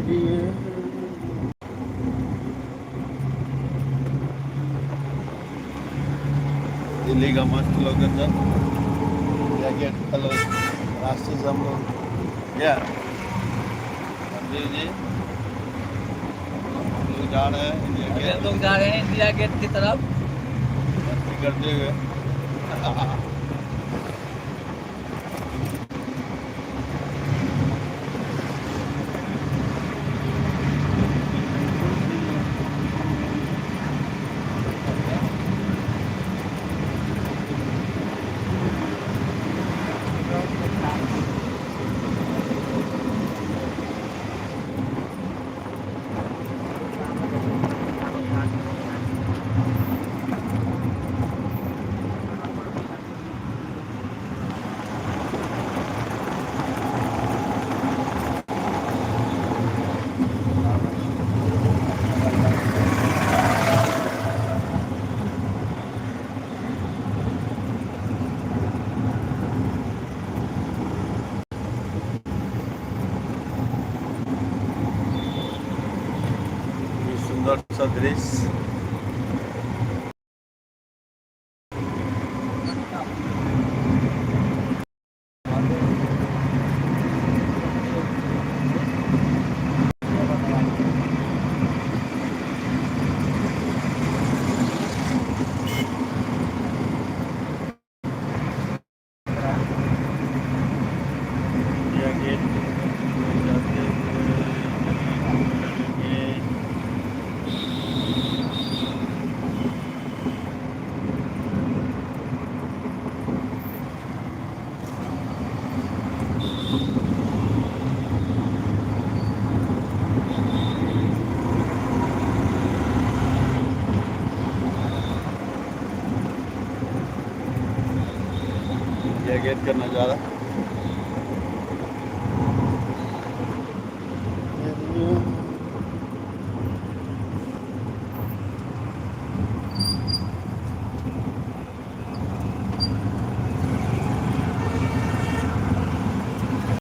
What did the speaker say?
दिल्ली का मस्त location, jacket colour रास्ते से हम लोग क्या जी जी हम लोग जा रहे हैं इंडिया अभी हम गेट लोग जा रहे हैं इंडिया गेट की तरफ। करते हुए। सुंदर सा दृश्य। इंडिया गेट जाते हुए इंडिया गेट का नज़ारा।